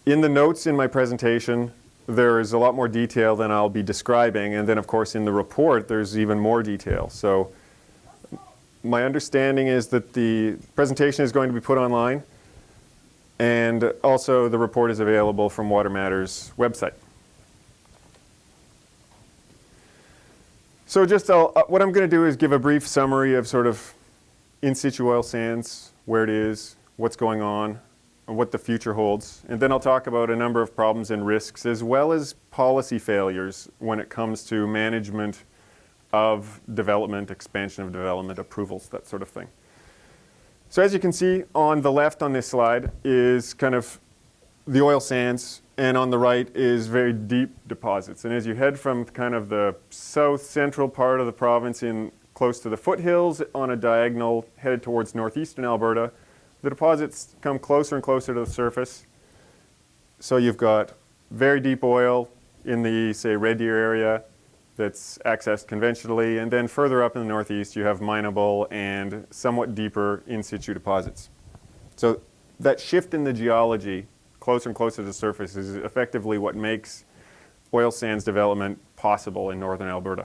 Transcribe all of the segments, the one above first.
In the notes in my presentation, there is a lot more detail than I'll be describing, and then of course in the report there's even more detail. So my understanding is that the presentation is going to be put online, and also the report is available from Water Matters website. So just what I'm going to do is give a brief summary of sort of in situ oil sands, where it is, what's going on, and what the future holds. And then I'll talk about a number of problems and risks, as well as policy failures when it comes to management of development, expansion of development, approvals, that sort of thing. So as you can see on the left on this slide is kind of the oil sands, and on the right is very deep deposits. And as you head from kind of the south central part of the province in close to the foothills on a diagonal headed towards northeastern Alberta, the deposits come closer and closer to the surface. So you've got very deep oil in the, say, Red Deer area that's accessed conventionally, and then further up in the northeast you have mineable and somewhat deeper in situ deposits. So that shift in the geology closer and closer to the surface is effectively what makes oil sands development possible in northern Alberta.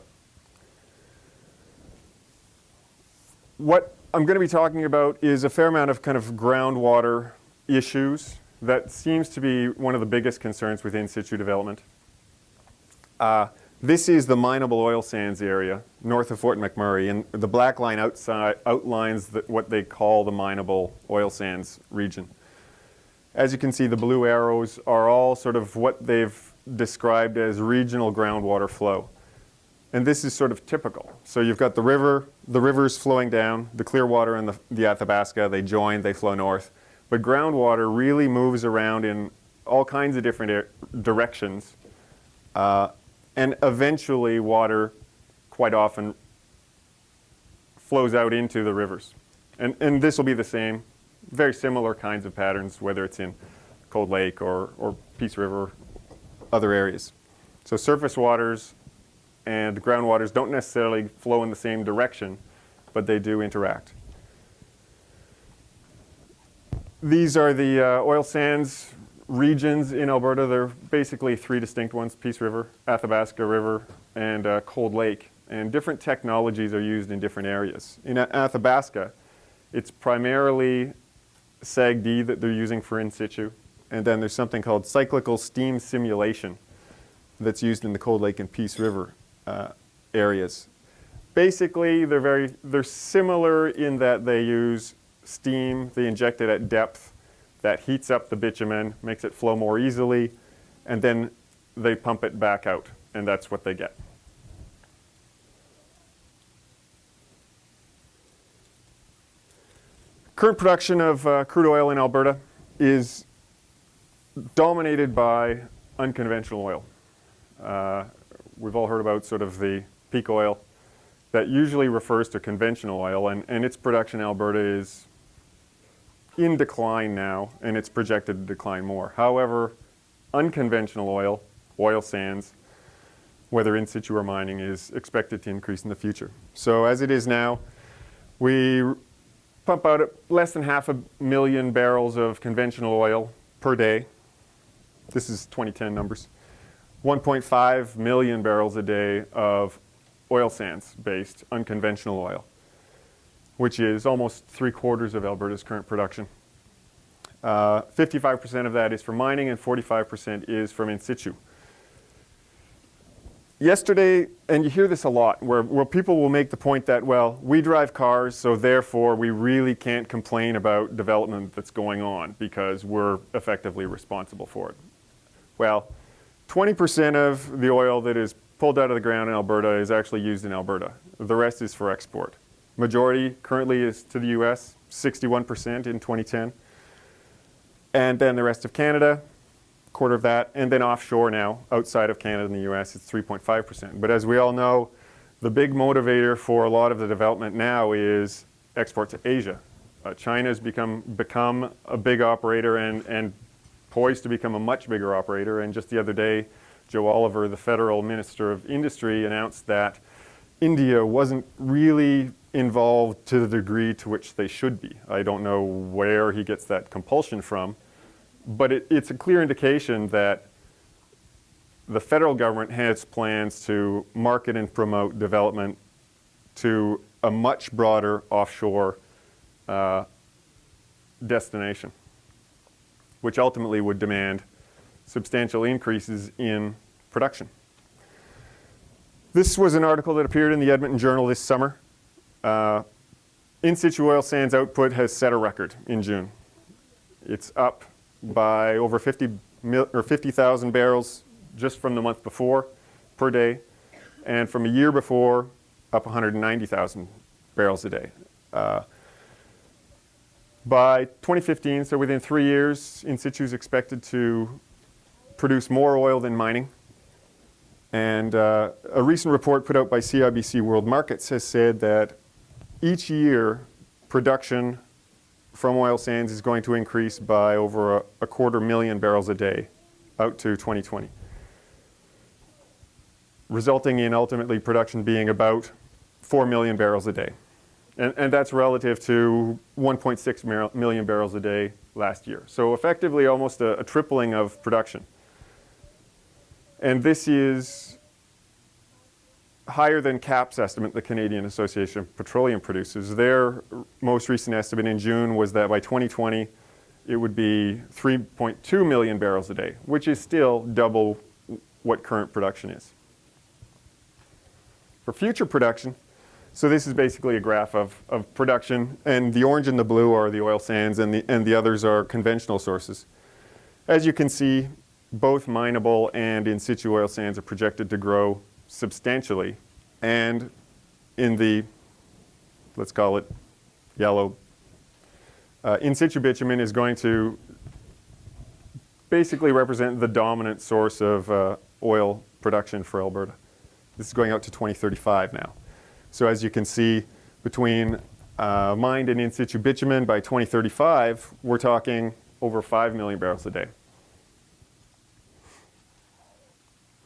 What I'm going to be talking about is a fair amount of kind of groundwater issues that seems to be one of the biggest concerns with in situ development. This is the mineable oil sands area north of Fort McMurray, and the black line outside outlines what they call the mineable oil sands region. As you can see, the blue arrows are all sort of what they've described as regional groundwater flow. And this is sort of typical. So you've got the rivers flowing down, the Clearwater and the Athabasca, they join, they flow north. But groundwater really moves around in all kinds of different directions. And eventually water quite often flows out into the rivers. And this will be the same, very similar kinds of patterns, whether it's in Cold Lake or Peace River, other areas. So surface waters and groundwaters don't necessarily flow in the same direction, but they do interact. These are the oil sands regions in Alberta. They're basically three distinct ones: Peace River, Athabasca River, and Cold Lake. And different technologies are used in different areas. In Athabasca, it's primarily SAGD that they're using for in situ. And then there's something called cyclical steam simulation that's used in the Cold Lake and Peace River areas. Basically, they're similar in that they use steam, they inject it at depth, that heats up the bitumen, makes it flow more easily, and then they pump it back out, and that's what they get. Current production of crude oil in Alberta is dominated by unconventional oil. We've all heard about sort of the peak oil. That usually refers to conventional oil, and its production in Alberta is in decline now, and it's projected to decline more. However, unconventional oil, oil sands, whether in situ or mining, is expected to increase in the future. So as it is now, we pump out less than 500,000 barrels of conventional oil per day. This is 2010 numbers. 1.5 million barrels a day of oil sands based unconventional oil, which is almost 3/4 of Alberta's current production. 55% of that is from mining and 45% is from in situ. Yesterday, and you hear this a lot, where people will make the point that, well, we drive cars, so therefore we really can't complain about development that's going on because we're effectively responsible for it. Well, 20% of the oil that is pulled out of the ground in Alberta is actually used in Alberta. The rest is for export. Majority currently is to the US, 61% in 2010. And then the rest of Canada, quarter of that. And then offshore now, outside of Canada and the US, it's 3.5%. But as we all know, the big motivator for a lot of the development now is export to Asia. China's become a big operator and poised to become a much bigger operator. And just the other day, Joe Oliver, the federal minister of industry, announced that India wasn't really involved to the degree to which they should be. I don't know where he gets that compulsion from, But it's a clear indication that the federal government has plans to market and promote development to a much broader offshore destination, which ultimately would demand substantial increases in production. This was an article that appeared in the Edmonton Journal this summer. In situ oil sands output has set a record in June. It's up by over 50,000 barrels just from the month before per day, and from a year before, up 190,000 barrels a day. By 2015, so within 3 years, in situ is expected to produce more oil than mining. And a recent report put out by CIBC World Markets has said that each year production from oil sands is going to increase by over a 250,000 barrels a day out to 2020, resulting in ultimately production being about 4 million barrels a day. And that's relative to 1.6 million barrels a day last year. So effectively almost a tripling of production. And this is higher than CAP's estimate, the Canadian Association of Petroleum Producers. Their most recent estimate in June was that by 2020, it would be 3.2 million barrels a day, which is still double what current production is. For future production, so this is basically a graph of production, and the orange and the blue are the oil sands, and the others are conventional sources. As you can see, both mineable and in situ oil sands are projected to grow substantially, and in the, let's call it yellow, in situ bitumen is going to basically represent the dominant source of oil production for Alberta. This is going out to 2035 now. So as you can see, between mined and in situ bitumen by 2035, we're talking over 5 million barrels a day.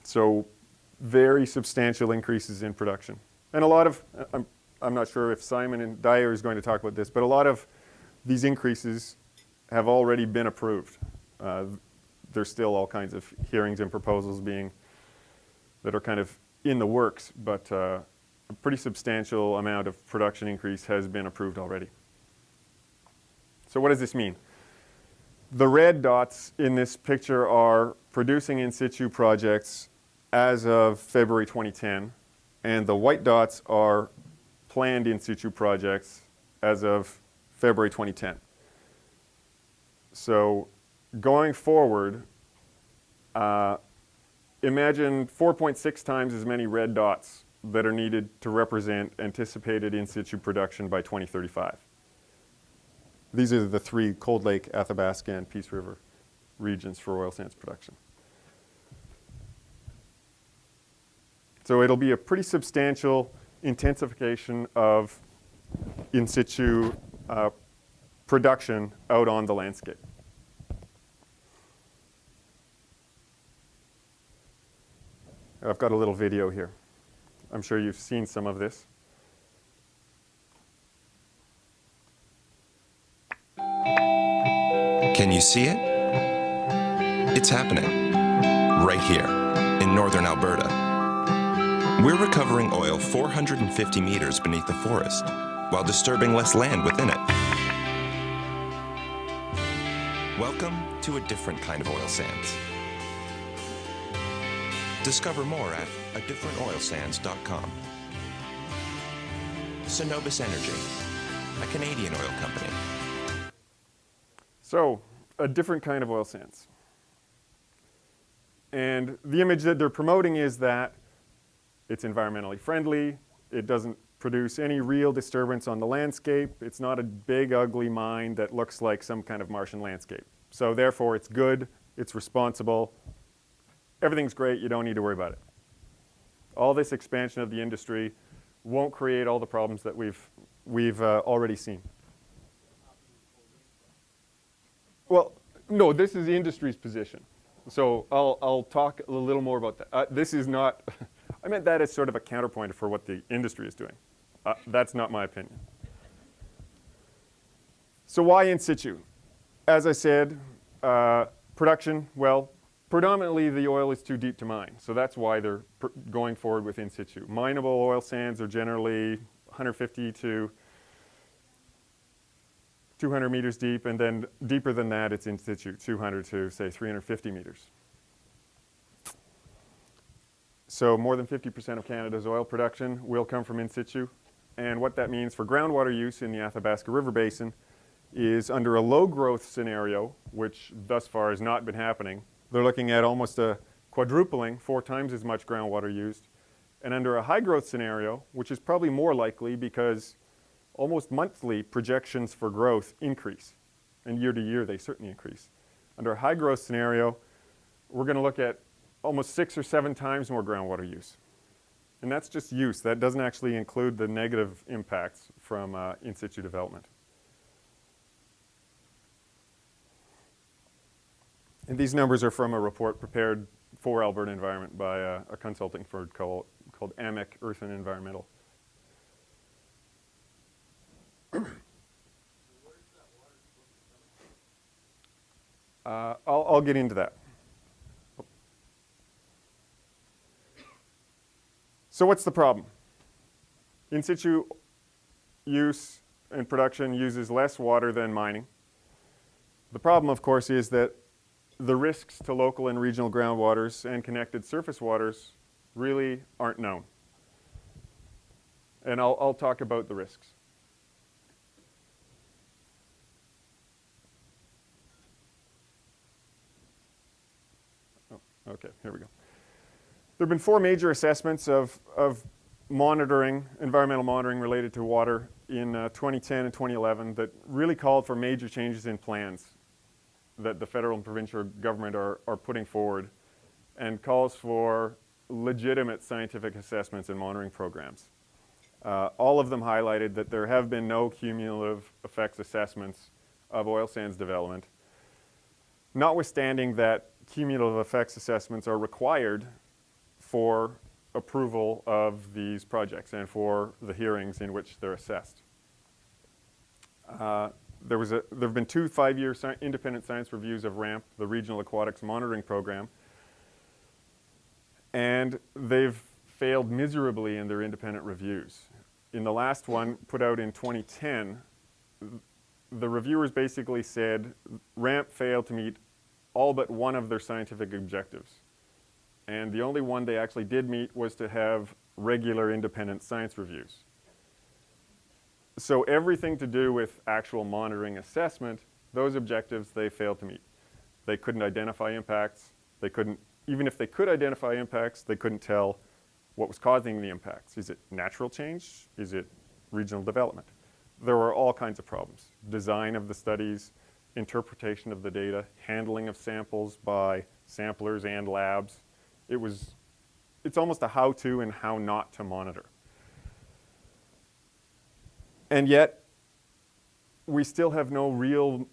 So very substantial increases in production. And a lot of, I'm not sure if Simon and Dyer is going to talk about this, but a lot of these increases have already been approved. There's still all kinds of hearings and proposals that are kind of in the works, but a pretty substantial amount of production increase has been approved already. So what does this mean? The red dots in this picture are producing in situ projects as of February 2010, and the white dots are planned in situ projects as of February 2010. So going forward, imagine 4.6 times as many red dots that are needed to represent anticipated in situ production by 2035. These are the three Cold Lake, Athabasca, and Peace River regions for oil sands production. So it'll be a pretty substantial intensification of in situ production out on the landscape. I've got a little video here. I'm sure you've seen some of this. Can you see it? It's happening right here in northern Alberta. We're recovering oil 450 meters beneath the forest while disturbing less land within it. Welcome to a different kind of oil sands. Discover more at adifferentoilsands.com. Cenovus Energy, a Canadian oil company. So, a different kind of oil sands. And the image that they're promoting is that it's environmentally friendly, it doesn't produce any real disturbance on the landscape, it's not a big ugly mine that looks like some kind of Martian landscape. So therefore it's good, it's responsible, everything's great, you don't need to worry about it. All this expansion of the industry won't create all the problems that we've already seen. Well, no, this is the industry's position. So I'll talk a little more about that. This is not, I meant that as sort of a counterpoint for what the industry is doing. That's not my opinion. So why in situ? As I said, Production, well, predominantly the oil is too deep to mine, so that's why they're going forward with in situ. Mineable oil sands are generally 150 to 200 meters deep, and then deeper than that it's in situ, 200 to say 350 meters. So more than 50% of Canada's oil production will come from in situ. And what that means for groundwater use in the Athabasca River Basin is under a low growth scenario, which thus far has not been happening, they're looking at almost a quadrupling, 4 times as much groundwater used. And under a high growth scenario, which is probably more likely because almost monthly projections for growth increase. And year to year they certainly increase. Under a high growth scenario, we're going to look at almost 6 or 7 times more groundwater use. And that's just use. That doesn't actually include the negative impacts from in situ development. And these numbers are from a report prepared for Alberta Environment by a consulting firm called AMEC Earth and Environmental. I'll get into that. So what's the problem? In situ use and production uses less water than mining. The problem, of course, is that the risks to local and regional groundwaters and connected surface waters really aren't known. And I'll talk about the risks. Oh, okay, here we go. There have been 4 major assessments of monitoring, environmental monitoring related to water in 2010 and 2011 that really called for major changes in plans that the federal and provincial government are putting forward, and calls for legitimate scientific assessments and monitoring programs. All of them highlighted that there have been no cumulative effects assessments of oil sands development, notwithstanding that cumulative effects assessments are required for approval of these projects and for the hearings in which they're assessed. There have been 2 5-year independent science reviews of RAMP, the Regional Aquatics Monitoring Program, and they've failed miserably in their independent reviews. In the last one, put out in 2010, the reviewers basically said RAMP failed to meet all but one of their scientific objectives. And the only one they actually did meet was to have regular independent science reviews. So everything to do with actual monitoring assessment, those objectives they failed to meet. They couldn't identify impacts. They couldn't, even if they could identify impacts, they couldn't tell what was causing the impacts. Is it natural change? Is it regional development? There were all kinds of problems. Design of the studies, interpretation of the data, handling of samples by samplers and labs. It's almost a how-to and how not to monitor. And yet, we still have no real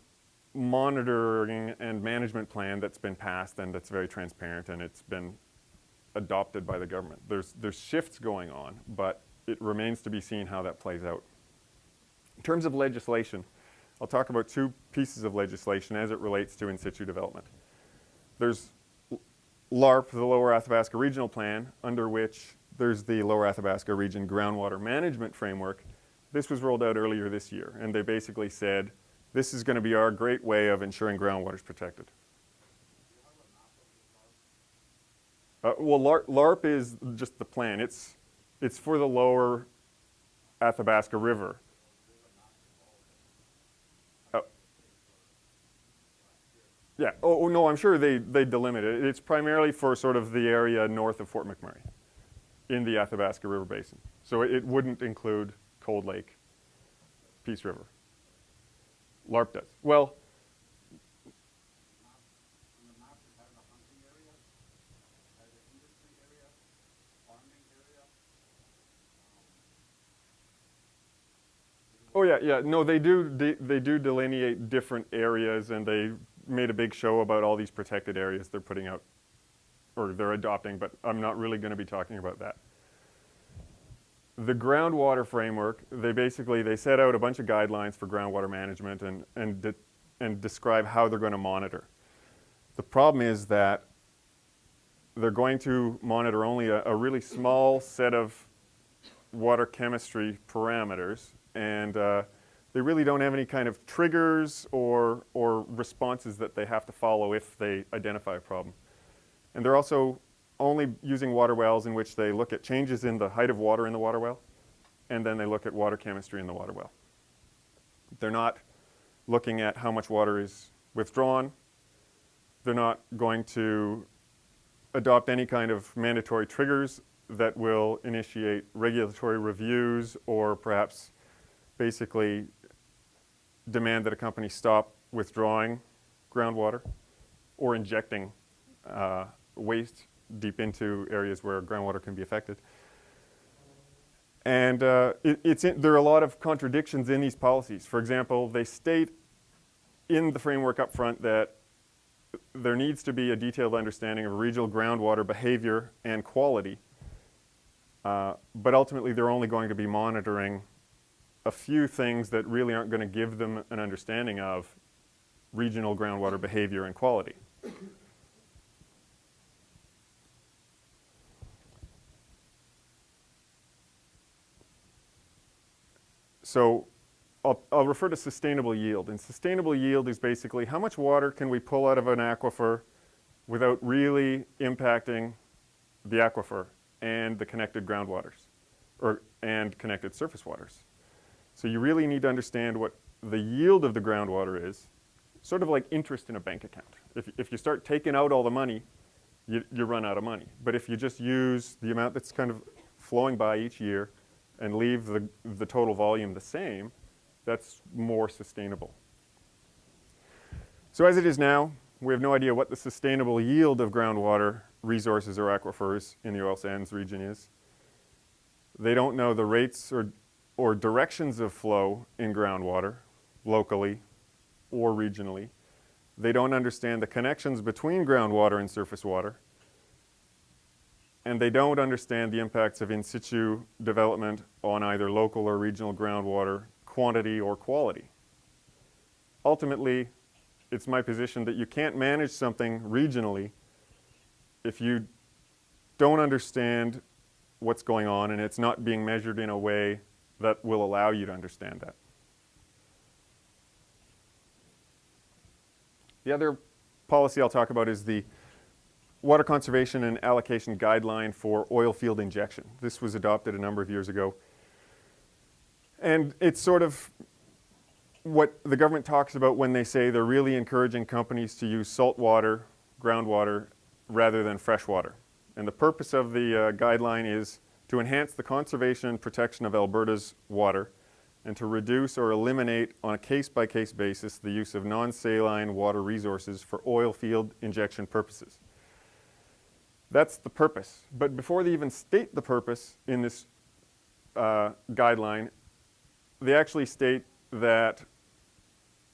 monitoring and management plan that's been passed and that's very transparent and it's been adopted by the government. There's shifts going on, but it remains to be seen how that plays out. In terms of legislation, I'll talk about 2 pieces of legislation as it relates to in situ development. There's LARP, the Lower Athabasca Regional Plan, under which there's the Lower Athabasca Region Groundwater Management Framework. This was rolled out earlier this year, and they basically said, this is going to be our great way of ensuring groundwater is protected. Well, LARP is just the plan. It's for the Lower Athabasca River. Yeah. Oh, no, I'm sure they delimit it. It's primarily for sort of the area north of Fort McMurray in the Athabasca River Basin. So it wouldn't include Cold Lake, Peace River. LARP does. Well, oh yeah. No, they do delineate different areas, and they made a big show about all these protected areas they're putting out, or they're adopting, but I'm not really going to be talking about that. The groundwater framework, they set out a bunch of guidelines for groundwater management and describe how they're going to monitor. The problem is that they're going to monitor only a really small set of water chemistry parameters, and they really don't have any kind of triggers or responses that they have to follow if they identify a problem. And they're also only using water wells in which they look at changes in the height of water in the water well, and then they look at water chemistry in the water well. They're not looking at how much water is withdrawn. They're not going to adopt any kind of mandatory triggers that will initiate regulatory reviews or perhaps basically demand that a company stop withdrawing groundwater or injecting waste deep into areas where groundwater can be affected. And there are a lot of contradictions in these policies. For example, they state in the framework up front that there needs to be a detailed understanding of regional groundwater behavior and quality, but ultimately they're only going to be monitoring a few things that really aren't going to give them an understanding of regional groundwater behavior and quality. So I'll refer to sustainable yield. And sustainable yield is basically how much water can we pull out of an aquifer without really impacting the aquifer and the connected groundwaters and connected surface waters. So you really need to understand what the yield of the groundwater is, sort of like interest in a bank account. If you start taking out all the money, you run out of money. But if you just use the amount that's kind of flowing by each year and leave the total volume the same, that's more sustainable. So as it is now, we have no idea what the sustainable yield of groundwater resources or aquifers in the oil sands region is. They don't know the rates or directions of flow in groundwater locally or regionally. They don't understand the connections between groundwater and surface water. And they don't understand the impacts of in situ development on either local or regional groundwater quantity or quality. Ultimately, it's my position that you can't manage something regionally if you don't understand what's going on and it's not being measured in a way that will allow you to understand that. The other policy I'll talk about is the Water Conservation and Allocation Guideline for Oil Field Injection. This was adopted a number of years ago. And it's sort of what the government talks about when they say they're really encouraging companies to use salt water, groundwater, rather than fresh water. And the purpose of the guideline is to enhance the conservation and protection of Alberta's water and to reduce or eliminate on a case-by-case basis the use of non-saline water resources for oil field injection purposes. That's the purpose. But before they even state the purpose in this guideline, they actually state that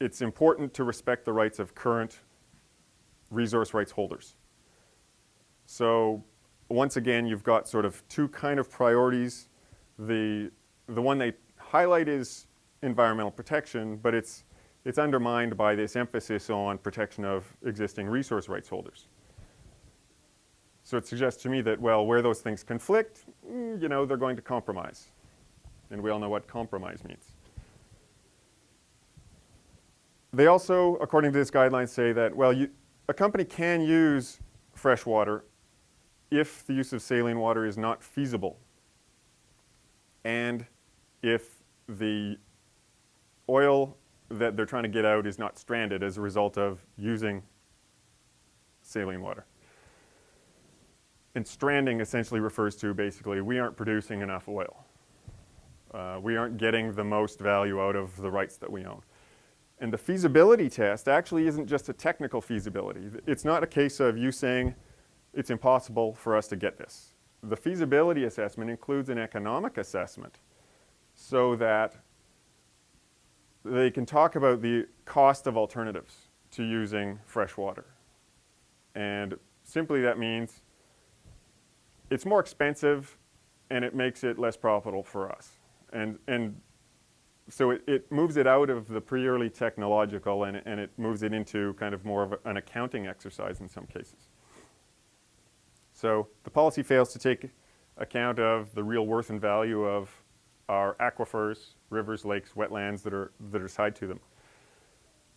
it's important to respect the rights of current resource rights holders. So once again, you've got sort of two kind of priorities. The one they highlight is environmental protection, but it's undermined by this emphasis on protection of existing resource rights holders. So it suggests to me that, well, where those things conflict, you know, they're going to compromise. And we all know what compromise means. They also, according to this guideline, say that, well, a company can use fresh water if the use of saline water is not feasible and if the oil that they're trying to get out is not stranded as a result of using saline water. And stranding essentially refers to basically we aren't producing enough oil. We aren't getting the most value out of the rights that we own. And the feasibility test actually isn't just a technical feasibility. It's not a case of you saying it's impossible for us to get this. The feasibility assessment includes an economic assessment so that they can talk about the cost of alternatives to using fresh water. And simply that means it's more expensive and it makes it less profitable for us. And So it moves it out of the purely technological and it moves it into kind of more of an accounting exercise in some cases. So the policy fails to take account of the real worth and value of our aquifers, rivers, lakes, wetlands that are tied to them.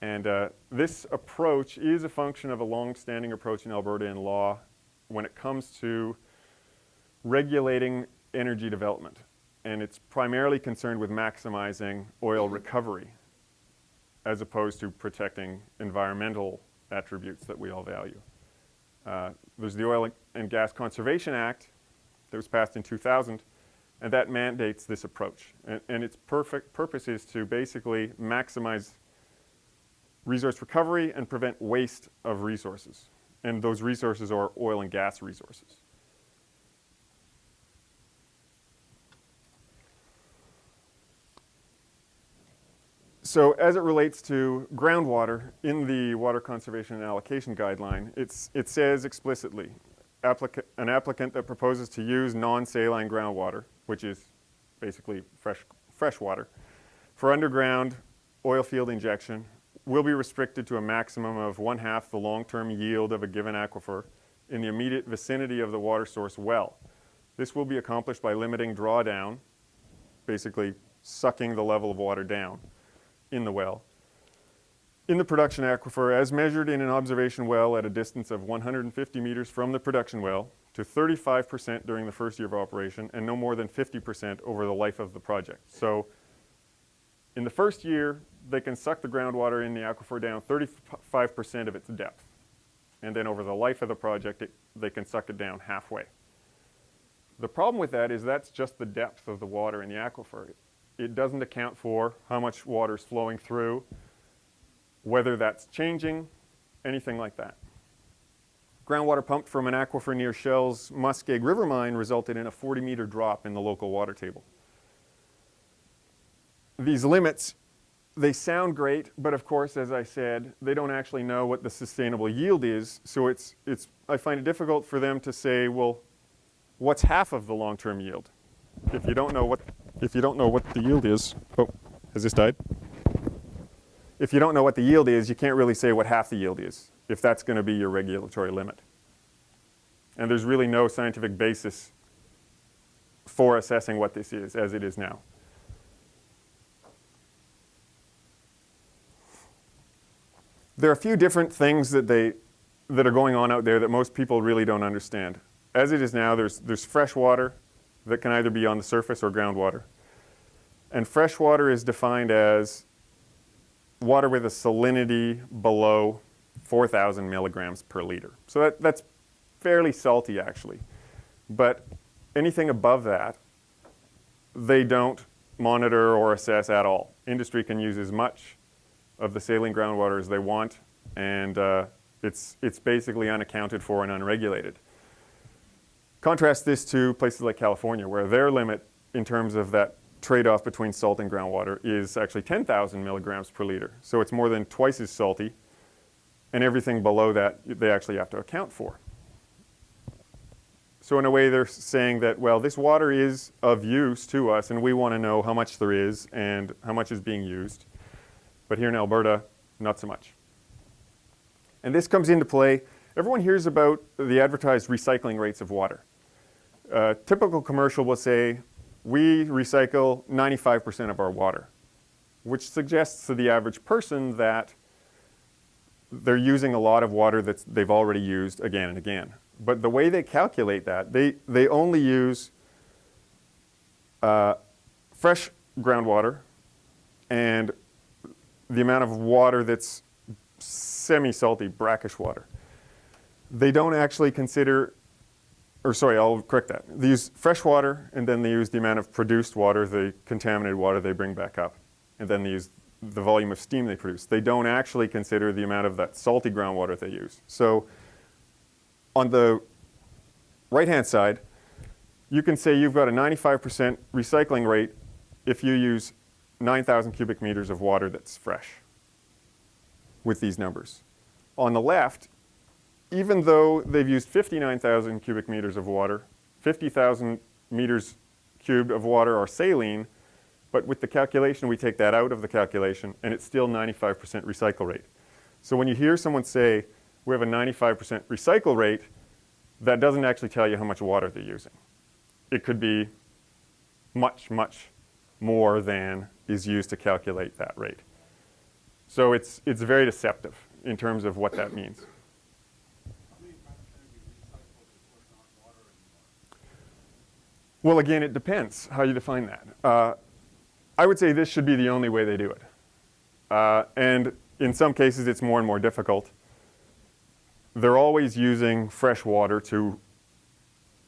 And this approach is a function of a long-standing approach in Alberta in law when it comes to regulating energy development. And it's primarily concerned with maximizing oil recovery as opposed to protecting environmental attributes that we all value. There's the Oil and Gas Conservation Act that was passed in 2000, and that mandates this approach. And its purpose is to basically maximize resource recovery and prevent waste of resources. And those resources are oil and gas resources. So as it relates to groundwater in the Water Conservation and Allocation Guideline, it says explicitly, an applicant that proposes to use non-saline groundwater, which is basically fresh water, for underground oil field injection will be restricted to a maximum of 1/2 the long-term yield of a given aquifer in the immediate vicinity of the water source well. This will be accomplished by limiting drawdown, basically sucking the level of water down in the well, in the production aquifer as measured in an observation well at a distance of 150 meters from the production well to 35% during the first year of operation and no more than 50% over the life of the project. So in the first year, they can suck the groundwater in the aquifer down 35% of its depth. And then over the life of the project, they can suck it down halfway. The problem with that is that's just the depth of the water in the aquifer. It doesn't account for how much water is flowing through, whether that's changing, anything like that. Groundwater pumped from an aquifer near Shell's Muskeg River mine resulted in a 40-meter drop in the local water table. These limits, they sound great, but of course, as I said, they don't actually know what the sustainable yield is. So I find it difficult for them to say, well, what's half of the long-term yield? If you don't know what the yield is, oh, has this died? If you don't know what the yield is, you can't really say what half the yield is, if that's going to be your regulatory limit. And there's really no scientific basis for assessing what this is as it is now. There are a few different things that are going on out there that most people really don't understand. As it is now, there's fresh water that can either be on the surface or groundwater. And fresh water is defined as water with a salinity below 4,000 milligrams per liter. So that's fairly salty, actually. But anything above that, they don't monitor or assess at all. Industry can use as much of the saline groundwater as they want, and it's basically unaccounted for and unregulated. Contrast this to places like California, where their limit in terms of that trade-off between salt and groundwater is actually 10,000 milligrams per liter. So it's more than twice as salty, and everything below that they actually have to account for. So in a way, they're saying that, well, this water is of use to us, and we want to know how much there is and how much is being used. But here in Alberta, not so much. And this comes into play. Everyone hears about the advertised recycling rates of water. Typical commercial will say, we recycle 95% of our water, which suggests to the average person that they're using a lot of water that they've already used again and again. But the way they calculate that, they only use fresh groundwater and the amount of water that's semi-salty, brackish water. They don't actually consider, or sorry, I'll correct that. They use fresh water, and then they use the amount of produced water, the contaminated water they bring back up. And then they use the volume of steam they produce. They don't actually consider the amount of that salty groundwater they use. So on the right-hand side, you can say you've got a 95% recycling rate if you use 9,000 cubic meters of water that's fresh with these numbers. On the left, even though they've used 59,000 cubic meters of water, 50,000 meters cubed of water are saline, But with the calculation, we take that out of the calculation, and it's still 95% recycle rate. So when you hear someone say, we have a 95% recycle rate, that doesn't actually tell you how much water they're using. It could be much, much more than is used to calculate that rate. So it's very deceptive in terms of what that means. Well, again, it depends how you define that. I would say this should be the only way they do it. And in some cases, it's more and more difficult. They're always using fresh water to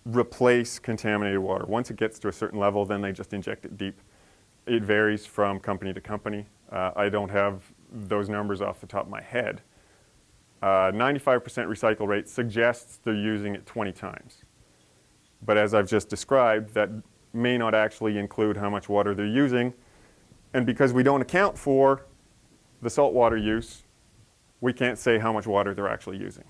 replace contaminated water. Once it gets to a certain level, then they just inject it deep. It varies from company to company. I don't have those numbers off the top of my head. 95% recycle rate suggests they're using it 20 times. But as I've just described, that may not actually include how much water they're using. And because we don't account for the saltwater use, we can't say how much water they're actually using.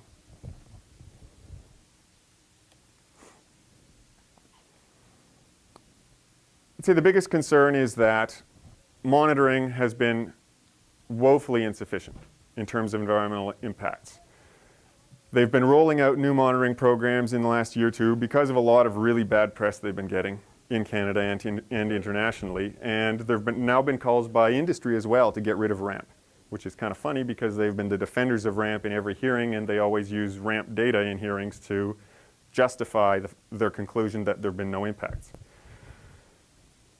I'd say the biggest concern is that monitoring has been woefully insufficient in terms of environmental impacts. They've been rolling out new monitoring programs in the last year or two because of a lot of really bad press they've been getting in Canada and internationally. And there have now been calls by industry as well to get rid of RAMP, which is kind of funny because they've been the defenders of RAMP in every hearing, and they always use RAMP data in hearings to justify their conclusion that there have been no impacts.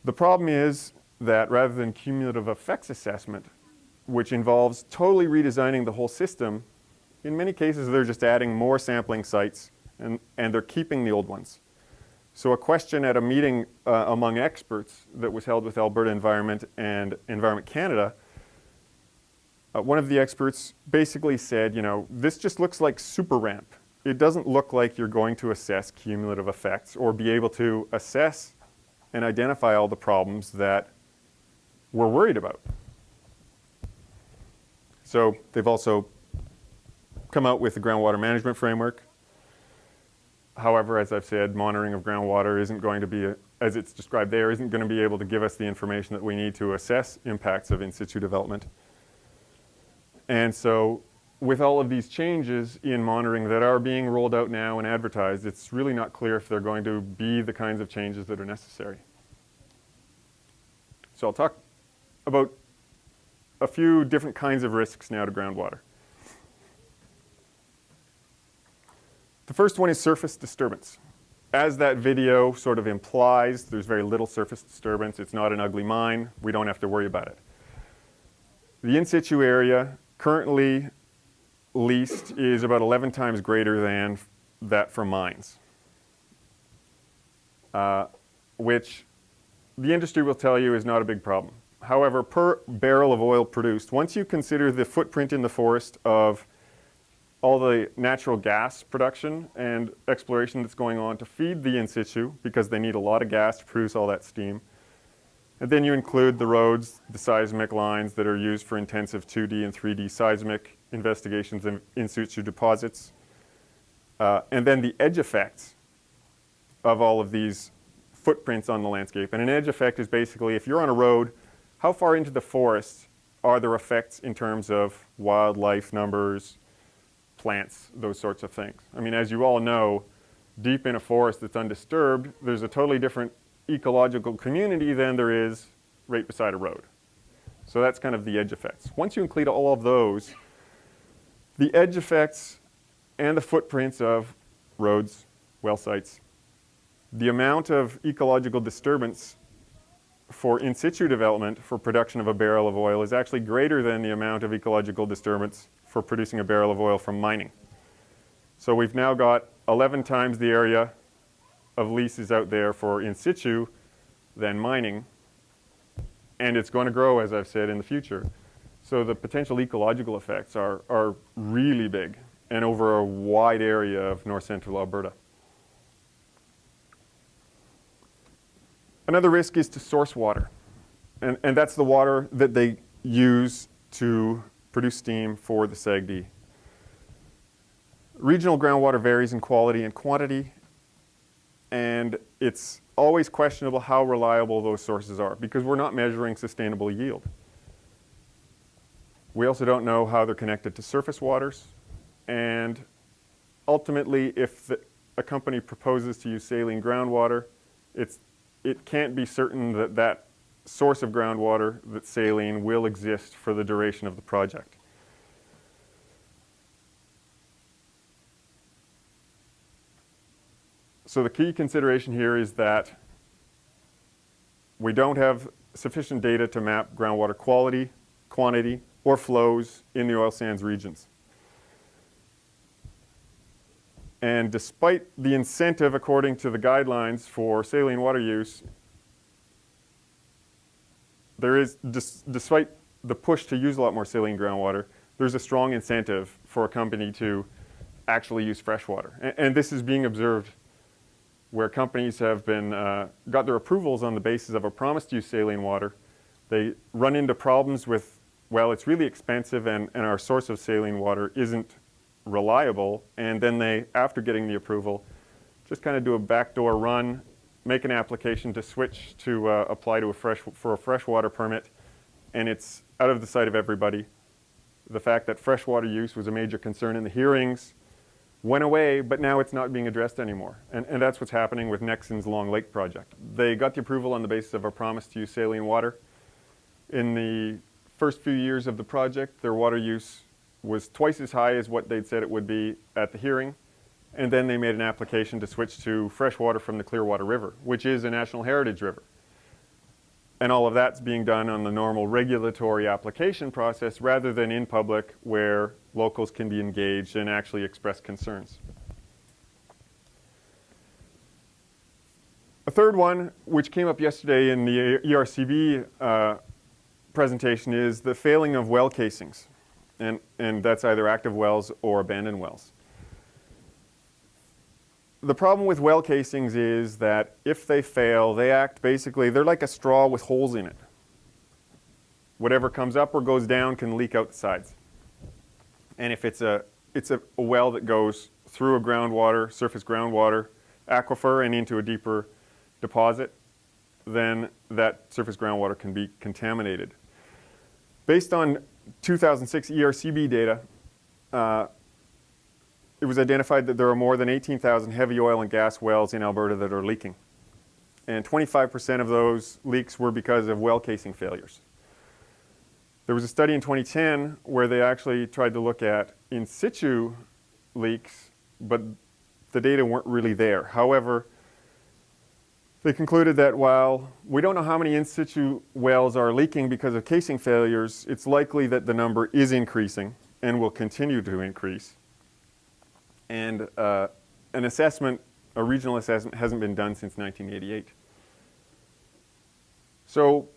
The problem is that rather than cumulative effects assessment, which involves totally redesigning the whole system, in many cases they're just adding more sampling sites and they're keeping the old ones. So a question at a meeting among experts that was held with Alberta Environment and Environment Canada, one of the experts basically said, you know, this just looks like super RAMP. It doesn't look like you're going to assess cumulative effects or be able to assess and identify all the problems that we're worried about. So they've also come out with the groundwater management framework. However, as I've said, monitoring of groundwater isn't going to be, as it's described there, isn't going to be able to give us the information that we need to assess impacts of in situ development. And so with all of these changes in monitoring that are being rolled out now and advertised, it's really not clear if they're going to be the kinds of changes that are necessary. So I'll talk about a few different kinds of risks now to groundwater. The first one is surface disturbance. As that video sort of implies, there's very little surface disturbance. It's not an ugly mine. We don't have to worry about it. The in situ area currently leased is about 11 times greater than that for mines, which the industry will tell you is not a big problem. However, per barrel of oil produced, once you consider the footprint in the forest of all the natural gas production and exploration that's going on to feed the in situ, because they need a lot of gas to produce all that steam. And then you include the roads, the seismic lines that are used for intensive 2D and 3D seismic investigations in in situ deposits. And then the edge effects of all of these footprints on the landscape. And an edge effect is basically, if you're on a road, how far into the forest are there effects in terms of wildlife numbers, plants, those sorts of things. I mean, as you all know, deep in a forest that's undisturbed, there's a totally different ecological community than there is right beside a road. So that's kind of the edge effects. Once you include all of those, the edge effects and the footprints of roads, well sites, the amount of ecological disturbance for in situ development for production of a barrel of oil is actually greater than the amount of ecological disturbance for producing a barrel of oil from mining. So we've now got 11 times the area of leases out there for in situ than mining, and it's going to grow, as I've said, in the future. So the potential ecological effects are really big and over a wide area of north central Alberta. Another risk is to source water, and that's the water that they use to produce steam for the SAGD. Regional groundwater varies in quality and quantity, and it's always questionable how reliable those sources are because we're not measuring sustainable yield. We also don't know how they're connected to surface waters. And ultimately, if a company proposes to use saline groundwater, it can't be certain that that source of groundwater, that saline, will exist for the duration of the project. So the key consideration here is that we don't have sufficient data to map groundwater quality, quantity, or flows in the oil sands regions. And despite the incentive according to the guidelines for saline water use, there is, despite the push to use a lot more saline groundwater, there's a strong incentive for a company to actually use fresh water. And this is being observed where companies have been, got their approvals on the basis of a promise to use saline water. They run into problems with, well, it's really expensive and our source of saline water isn't reliable. And then they, after getting the approval, just kind of do a backdoor run, make an application to switch to apply to for a freshwater permit, and it's out of the sight of everybody. The fact that freshwater use was a major concern in the hearings went away, but now it's not being addressed anymore. And that's what's happening with Nexon's Long Lake project. They got the approval on the basis of a promise to use saline water. In the first few years of the project, their water use was twice as high as what they'd said it would be at the hearing. And then they made an application to switch to fresh water from the Clearwater River, which is a National Heritage River. And all of that's being done on the normal regulatory application process rather than in public where locals can be engaged and actually express concerns. A third one, which came up yesterday in the ERCB presentation, is the failing of well casings. And that's either active wells or abandoned wells. The problem with well casings is that if they fail, they act basically, they're like a straw with holes in it. Whatever comes up or goes down can leak out the sides. And if it's a well that goes through a surface groundwater aquifer and into a deeper deposit, then that surface groundwater can be contaminated. Based on 2006 ERCB data, it was identified that there are more than 18,000 heavy oil and gas wells in Alberta that are leaking. And 25% of those leaks were because of well casing failures. There was a study in 2010 where they actually tried to look at in situ leaks, but the data weren't really there. However, they concluded that while we don't know how many in situ wells are leaking because of casing failures, it's likely that the number is increasing and will continue to increase. And an assessment, a regional assessment, hasn't been done since 1988. So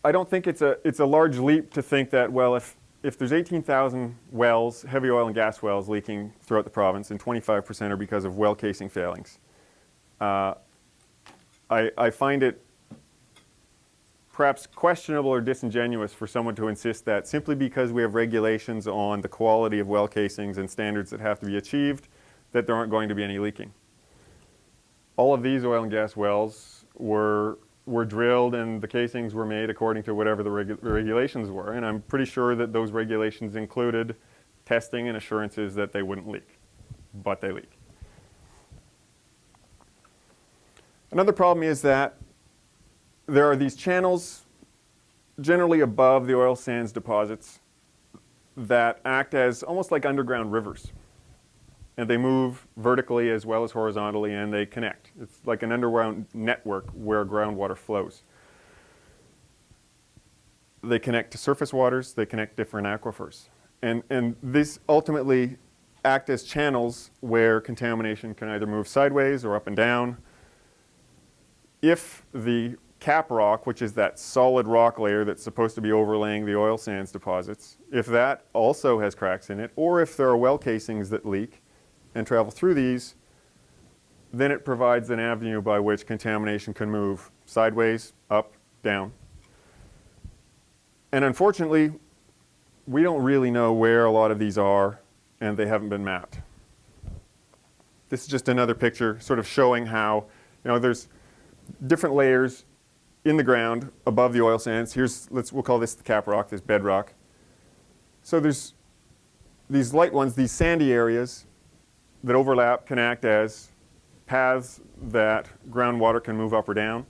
I don't think it's a large leap to think that, well, if there's 18,000 wells, heavy oil and gas wells leaking throughout the province, and 25% are because of well casing failings, I find it perhaps questionable or disingenuous for someone to insist that simply because we have regulations on the quality of well casings and standards that have to be achieved, that there aren't going to be any leaking. All of these oil and gas wells were drilled and the casings were made according to whatever the regulations were, and I'm pretty sure that those regulations included testing and assurances that they wouldn't leak, but they leak. Another problem is that there are these channels generally above the oil sands deposits that act as almost like underground rivers. And they move vertically as well as horizontally, and they connect. It's like an underground network where groundwater flows. They connect to surface waters, they connect different aquifers. And these ultimately act as channels where contamination can either move sideways or up and down. If the cap rock, which is that solid rock layer that's supposed to be overlaying the oil sands deposits, if that also has cracks in it, or if there are well casings that leak and travel through these, then it provides an avenue by which contamination can move sideways, up, down. And unfortunately, we don't really know where a lot of these are, and they haven't been mapped. This is just another picture sort of showing how, there's different layers in the ground above the oil sands. We'll call this the cap rock, this bedrock. So there's these light ones, these sandy areas that overlap can act as paths that groundwater can move up or down.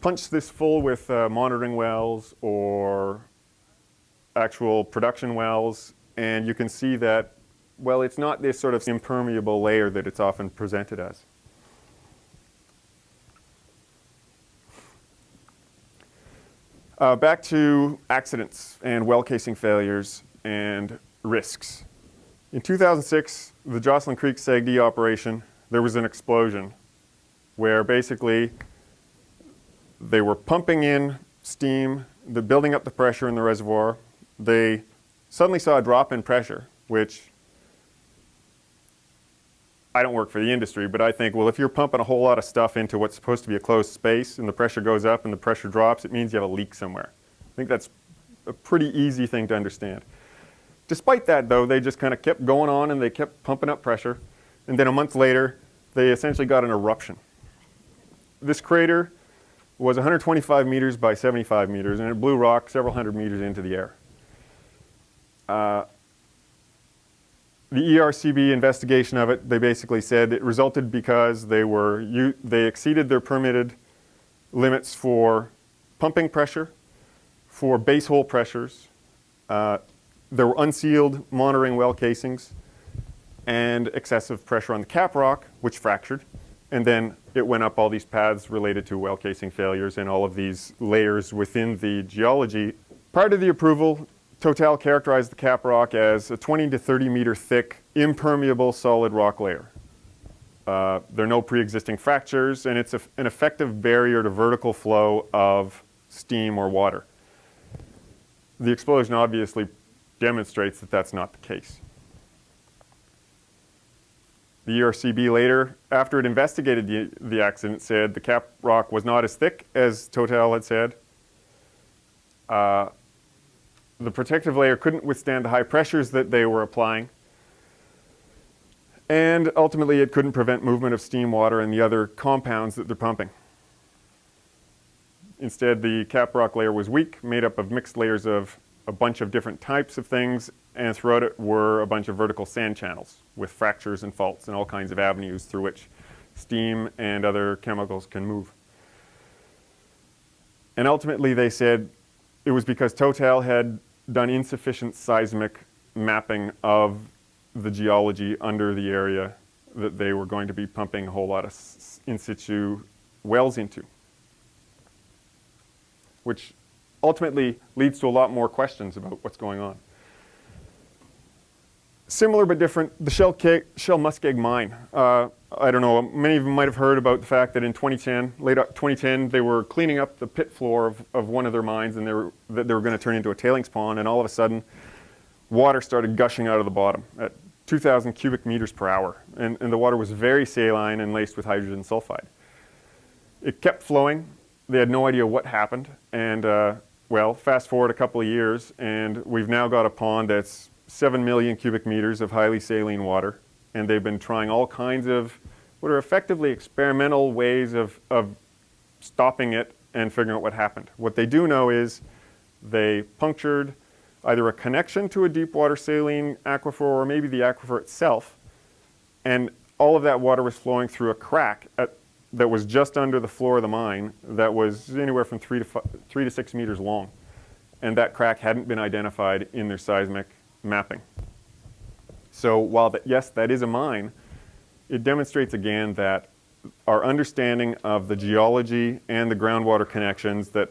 Punch this full with monitoring wells or actual production wells, and you can see that, well, it's not this sort of impermeable layer that it's often presented as. Back to accidents and well casing failures and risks. In 2006, the Jocelyn Creek SAGD operation, there was an explosion where basically they were pumping in steam, they're building up the pressure in the reservoir. They suddenly saw a drop in pressure, which I don't work for the industry, but I think, well, if you're pumping a whole lot of stuff into what's supposed to be a closed space and the pressure goes up and the pressure drops, it means you have a leak somewhere. I think that's a pretty easy thing to understand. Despite that, though, they just kind of kept going on and they kept pumping up pressure. And then a month later, they essentially got an eruption. This crater was 125 meters by 75 meters, and it blew rock several hundred meters into the air. The ERCB investigation of it, they basically said it resulted because they exceeded their permitted limits for pumping pressure, for base hole pressures. There were unsealed monitoring well casings and excessive pressure on the cap rock, which fractured. And then it went up all these paths related to well casing failures and all of these layers within the geology. Prior to the approval, Total characterized the cap rock as a 20 to 30 meter thick, impermeable solid rock layer. There are no pre-existing fractures, and it's an effective barrier to vertical flow of steam or water. The explosion obviously demonstrates that that's not the case. The ERCB later, after it investigated the accident, said the cap rock was not as thick as Total had said. The protective layer couldn't withstand the high pressures that they were applying. And ultimately, it couldn't prevent movement of steam, water, and the other compounds that they're pumping. Instead, the cap rock layer was weak, made up of mixed layers of a bunch of different types of things, and throughout it were a bunch of vertical sand channels with fractures and faults and all kinds of avenues through which steam and other chemicals can move. And ultimately, they said it was because Total had done insufficient seismic mapping of the geology under the area that they were going to be pumping a whole lot of in situ wells into, which ultimately leads to a lot more questions about what's going on. Similar but different, the Shell Muskeg mine. I don't know, many of you might have heard about the fact that in 2010, late 2010, they were cleaning up the pit floor of one of their mines, and they were going to turn into a tailings pond, and all of a sudden, water started gushing out of the bottom at 2,000 cubic meters per hour, and the water was very saline and laced with hydrogen sulfide. It kept flowing. They had no idea what happened, and well, fast forward a couple of years, and we've now got a pond that's 7 million cubic meters of highly saline water, and they've been trying all kinds of what are effectively experimental ways of stopping it and figuring out what happened. What they do know is they punctured either a connection to a deep water saline aquifer or maybe the aquifer itself, and all of that water was flowing through a crack that was just under the floor of the mine that was anywhere from 3 to 6 meters long, and that crack hadn't been identified in their seismic mapping. So while yes, that is a mine, it demonstrates again that our understanding of the geology and the groundwater connections that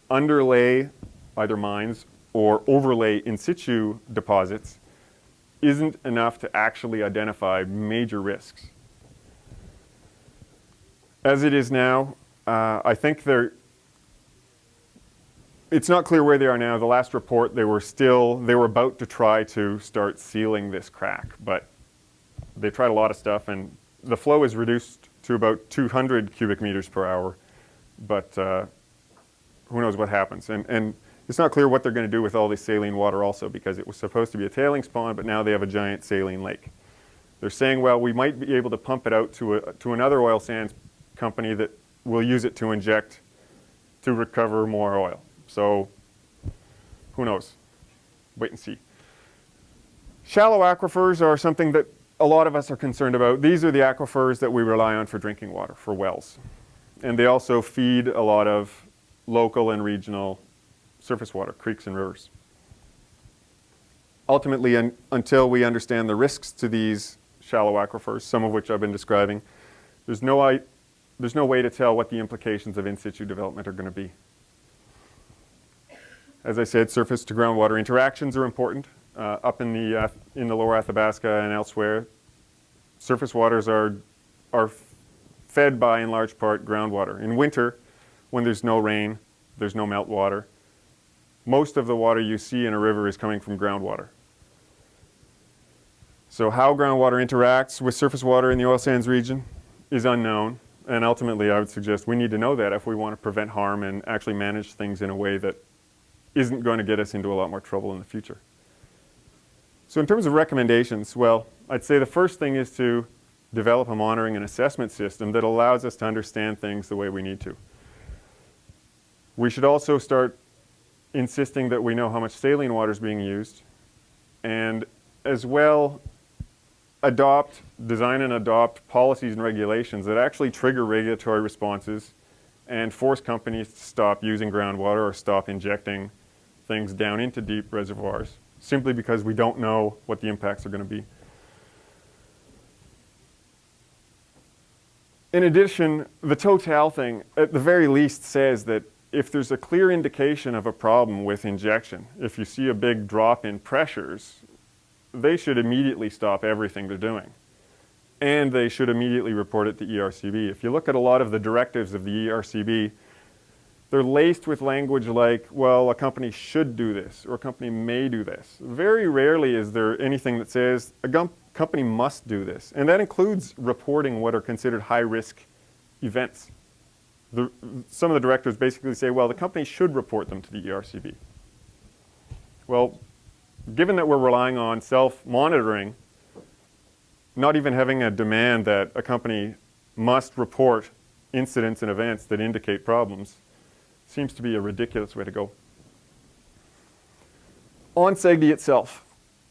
underlay either mines or overlay in situ deposits isn't enough to actually identify major risks. As it is now, I think it's not clear where they are now. The last report, they were about to try to start sealing this crack, but they tried a lot of stuff, and the flow is reduced to about 200 cubic meters per hour, but who knows what happens. And it's not clear what they're going to do with all this saline water also, because it was supposed to be a tailings pond, but now they have a giant saline lake. They're saying, well, we might be able to pump it out to another oil sands company that we'll use it to inject to recover more oil. So who knows? Wait and see. Shallow aquifers are something that a lot of us are concerned about. These are the aquifers that we rely on for drinking water, for wells. And they also feed a lot of local and regional surface water, creeks and rivers. Ultimately, until we understand the risks to these shallow aquifers, some of which I've been describing, there's no way to tell what the implications of in situ development are going to be. As I said, surface to groundwater interactions are important. Up in the lower Athabasca and elsewhere, surface waters are fed by, in large part, groundwater. In winter, when there's no rain, there's no meltwater, most of the water you see in a river is coming from groundwater. So how groundwater interacts with surface water in the oil sands region is unknown. And ultimately, I would suggest we need to know that if we want to prevent harm and actually manage things in a way that isn't going to get us into a lot more trouble in the future. So in terms of recommendations, well, I'd say the first thing is to develop a monitoring and assessment system that allows us to understand things the way we need to. We should also start insisting that we know how much saline water is being used, and as well design and adopt policies and regulations that actually trigger regulatory responses and force companies to stop using groundwater or stop injecting things down into deep reservoirs, simply because we don't know what the impacts are going to be. In addition, the Total thing, at the very least, says that if there's a clear indication of a problem with injection, if you see a big drop in pressures, they should immediately stop everything they're doing. And they should immediately report it to ERCB. If you look at a lot of the directives of the ERCB, they're laced with language like, well, a company should do this, or a company may do this. Very rarely is there anything that says a company must do this. And that includes reporting what are considered high-risk events. Some of the directives basically say, well, the company should report them to the ERCB. Well, given that we're relying on self-monitoring, not even having a demand that a company must report incidents and events that indicate problems seems to be a ridiculous way to go. On SAGD itself,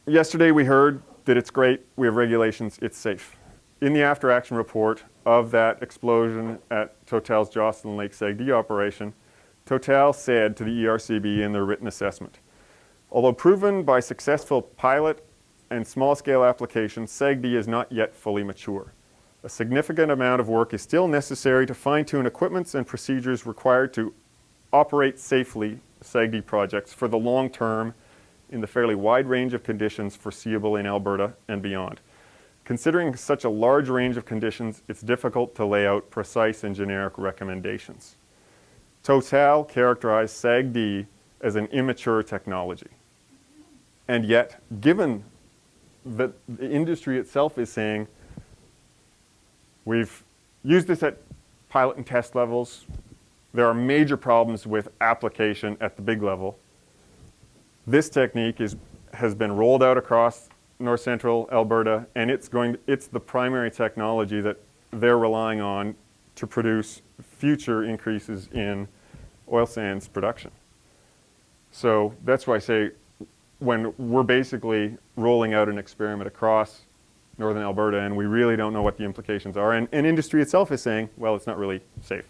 yesterday we heard that it's great, we have regulations, it's safe. In the after-action report of that explosion at Total's Jocelyn Lake SAGD operation, Total said to the ERCB in their written assessment, although proven by successful pilot and small-scale applications, SAGD is not yet fully mature. A significant amount of work is still necessary to fine-tune equipments and procedures required to operate safely SAGD projects for the long term in the fairly wide range of conditions foreseeable in Alberta and beyond. Considering such a large range of conditions, it's difficult to lay out precise and generic recommendations. Total characterized SAGD as an immature technology. And yet, given that the industry itself is saying, we've used this at pilot and test levels, there are major problems with application at the big level. This technique has been rolled out across north central Alberta, and it's the primary technology that they're relying on to produce future increases in oil sands production. So that's why I say when we're basically rolling out an experiment across northern Alberta and we really don't know what the implications are, and industry itself is saying, well, it's not really safe.